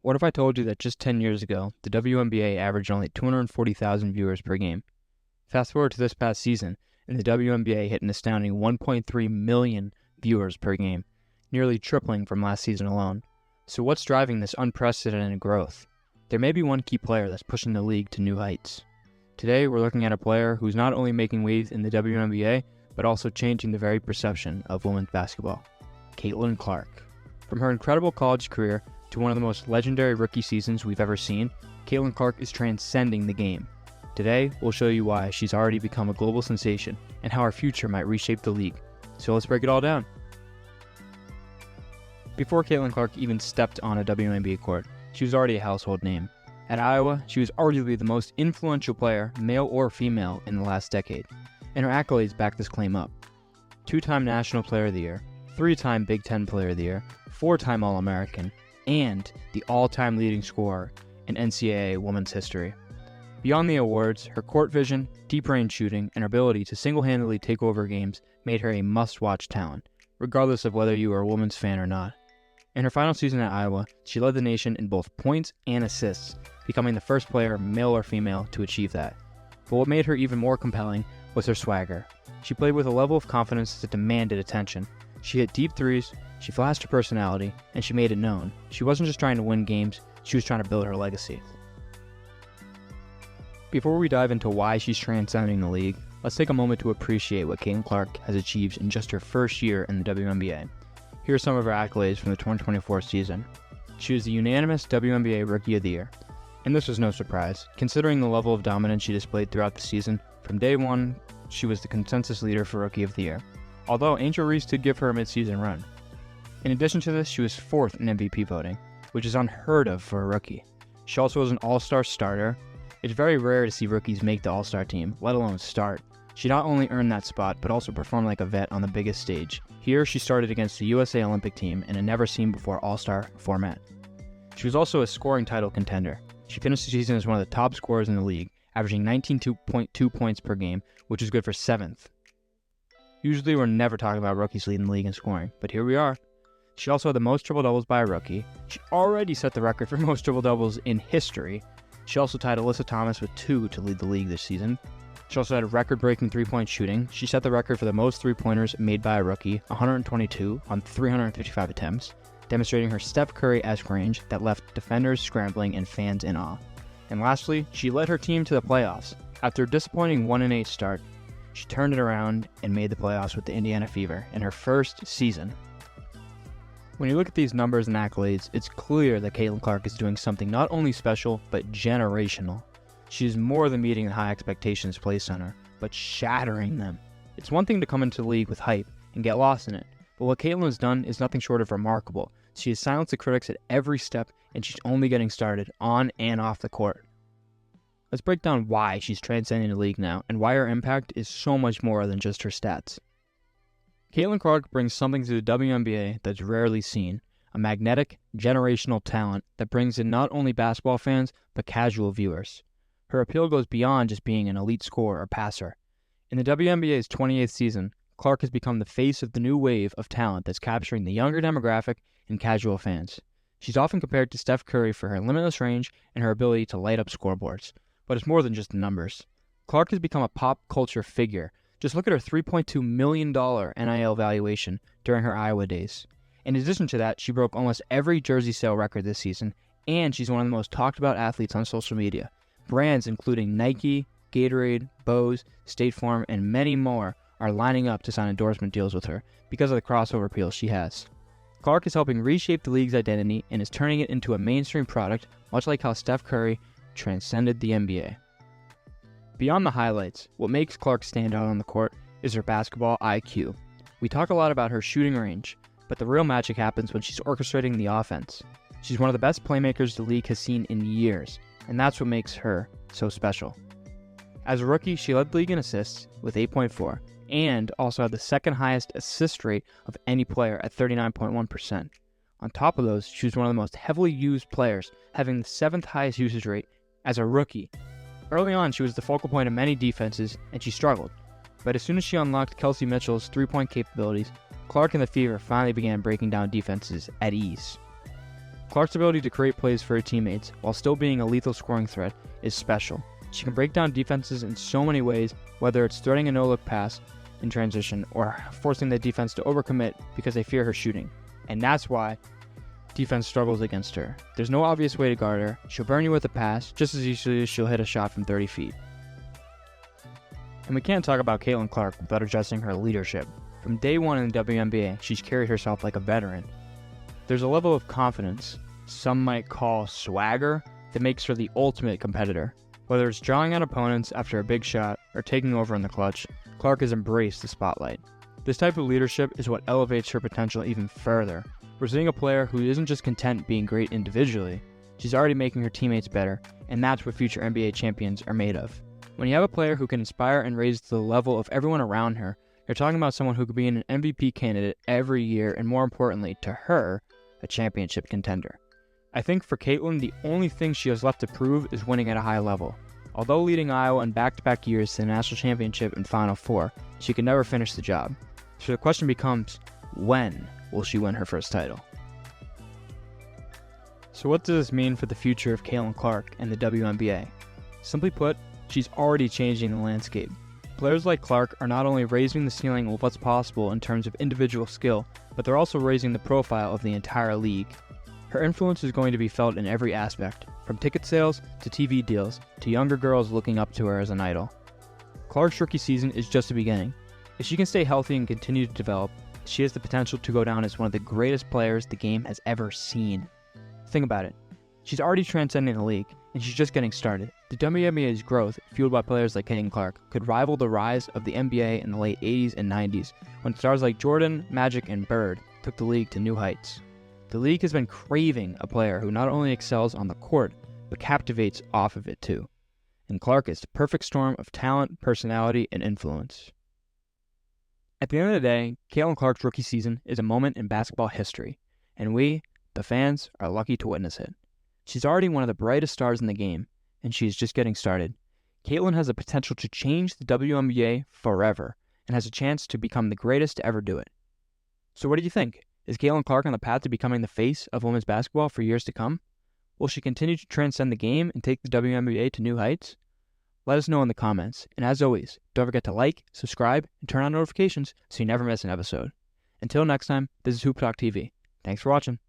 What if I told you that just 10 years ago, the WNBA averaged only 240,000 viewers per game? Fast forward to this past season, and the WNBA hit an astounding 1.3 million viewers per game, nearly tripling from last season alone. So what's driving this unprecedented growth? There may be one key player that's pushing the league to new heights. Today, we're looking at a player who's not only making waves in the WNBA, but also changing the very perception of women's basketball. Caitlin Clark. From her incredible college career to one of the most legendary rookie seasons we've ever seen, Caitlin Clark is transcending the game. Today, we'll show you why she's already become a global sensation and how her future might reshape the league. So let's break it all down. Before Caitlin Clark even stepped on a WNBA court, she was already a household name. At Iowa, she was arguably the most influential player, male or female, in the last decade, and her accolades back this claim up. 2-time National Player of the Year, 3-time Big Ten Player of the Year, 4-time All-American, and the all-time leading scorer in NCAA women's history. Beyond the awards, her court vision, deep-range shooting, and her ability to single-handedly take over games made her a must-watch talent, regardless of whether you are a women's fan or not. In her final season at Iowa, she led the nation in both points and assists, becoming the first player, male or female, to achieve that. But what made her even more compelling was her swagger. She played with a level of confidence that demanded attention. She hit deep threes, she flashed her personality, and she made it known. She wasn't just trying to win games, she was trying to build her legacy. Before we dive into why she's transcending the league, let's take a moment to appreciate what Caitlin Clark has achieved in just her first year in the WNBA. Here are some of her accolades from the 2024 season. She was the unanimous WNBA Rookie of the Year. And this was no surprise, considering the level of dominance she displayed throughout the season. From day one, she was the consensus leader for Rookie of the Year, although Angel Reese did give her a midseason run. In addition to this, she was 4th in MVP voting, which is unheard of for a rookie. She also was an All-Star starter. It's very rare to see rookies make the All-Star team, let alone start. She not only earned that spot, but also performed like a vet on the biggest stage. Here, she started against the USA Olympic team in a never-seen-before All-Star format. She was also a scoring title contender. She finished the season as one of the top scorers in the league, averaging 19.2 points per game, which is good for 7th. Usually we're never talking about rookies leading the league in scoring, but here we are. She also had the most triple-doubles by a rookie. She already set the record for most triple-doubles in history. She also tied Alyssa Thomas with 2 to lead the league this season. She also had record-breaking three-point shooting. She set the record for the most three-pointers made by a rookie, 122 on 355 attempts, demonstrating her Steph Curry-esque range that left defenders scrambling and fans in awe. And lastly, she led her team to the playoffs. After a disappointing 1-8 start, she turned it around and made the playoffs with the Indiana Fever in her first season. When you look at these numbers and accolades, it's clear that Caitlin Clark is doing something not only special, but generational. She is more than meeting the high expectations placed on her, but shattering them. It's one thing to come into the league with hype and get lost in it, but what Caitlin has done is nothing short of remarkable. She has silenced the critics at every step, and she's only getting started on and off the court. Let's break down why she's transcending the league now, and why her impact is so much more than just her stats. Caitlin Clark brings something to the WNBA that's rarely seen, a magnetic, generational talent that brings in not only basketball fans, but casual viewers. Her appeal goes beyond just being an elite scorer or passer. In the WNBA's 28th season, Clark has become the face of the new wave of talent that's capturing the younger demographic and casual fans. She's often compared to Steph Curry for her limitless range and her ability to light up scoreboards. But it's more than just the numbers. Clark has become a pop culture figure. Just look at her $3.2 million NIL valuation during her Iowa days. In addition to that, she broke almost every jersey sale record this season, and she's one of the most talked about athletes on social media. Brands including Nike, Gatorade, Bose, State Farm, and many more are lining up to sign endorsement deals with her because of the crossover appeal she has. Clark is helping reshape the league's identity and is turning it into a mainstream product, much like how Steph Curry transcended the NBA. Beyond the highlights, what makes Clark stand out on the court is her basketball IQ. We talk a lot about her shooting range, but the real magic happens when she's orchestrating the offense. She's one of the best playmakers the league has seen in years, and that's what makes her so special. As a rookie, she led the league in assists with 8.4, and also had the second highest assist rate of any player at 39.1%. On top of those, she was one of the most heavily used players, having the 7th highest usage rate as a rookie. Early on, she was the focal point of many defenses, and she struggled. But as soon as she unlocked Kelsey Mitchell's three-point capabilities, Clark and the Fever finally began breaking down defenses at ease. Clark's ability to create plays for her teammates while still being a lethal scoring threat is special. She can break down defenses in so many ways, whether it's threading a no-look pass in transition or forcing the defense to overcommit because they fear her shooting. And that's why defense struggles against her. There's no obvious way to guard her. She'll burn you with a pass just as easily as she'll hit a shot from 30 feet. And we can't talk about Caitlin Clark without addressing her leadership. From day one in the WNBA, she's carried herself like a veteran. There's a level of confidence, some might call swagger, that makes her the ultimate competitor. Whether it's drawing out opponents after a big shot or taking over in the clutch, Clark has embraced the spotlight. This type of leadership is what elevates her potential even further. We're seeing a player who isn't just content being great individually, she's already making her teammates better, and that's what future NBA champions are made of. When you have a player who can inspire and raise the level of everyone around her, you're talking about someone who could be an MVP candidate every year, and more importantly, to her, a championship contender. I think for Caitlin, the only thing she has left to prove is winning at a high level. Although leading Iowa in back-to-back years to the national championship and Final Four, she could never finish the job. So the question becomes, when will she win her first title? So what does this mean for the future of Caitlin Clark and the WNBA? Simply put, she's already changing the landscape. Players like Clark are not only raising the ceiling of what's possible in terms of individual skill, but they're also raising the profile of the entire league. Her influence is going to be felt in every aspect, from ticket sales to TV deals to younger girls looking up to her as an idol. Clark's rookie season is just the beginning. If she can stay healthy and continue to develop, she has the potential to go down as one of the greatest players the game has ever seen. Think about it. She's already transcending the league, and she's just getting started. The WNBA's growth, fueled by players like Caitlin Clark, could rival the rise of the NBA in the late 80s and 90s, when stars like Jordan, Magic, and Bird took the league to new heights. The league has been craving a player who not only excels on the court, but captivates off of it too. And Clark is the perfect storm of talent, personality, and influence. At the end of the day, Caitlin Clark's rookie season is a moment in basketball history, and we, the fans, are lucky to witness it. She's already one of the brightest stars in the game, and she is just getting started. Caitlin has the potential to change the WNBA forever, and has a chance to become the greatest to ever do it. So what do you think? Is Caitlin Clark on the path to becoming the face of women's basketball for years to come? Will she continue to transcend the game and take the WNBA to new heights? Let us know in the comments, and as always, don't forget to like, subscribe, and turn on notifications so you never miss an episode. Until next time, this is Hoop Talk TV. Thanks for watching.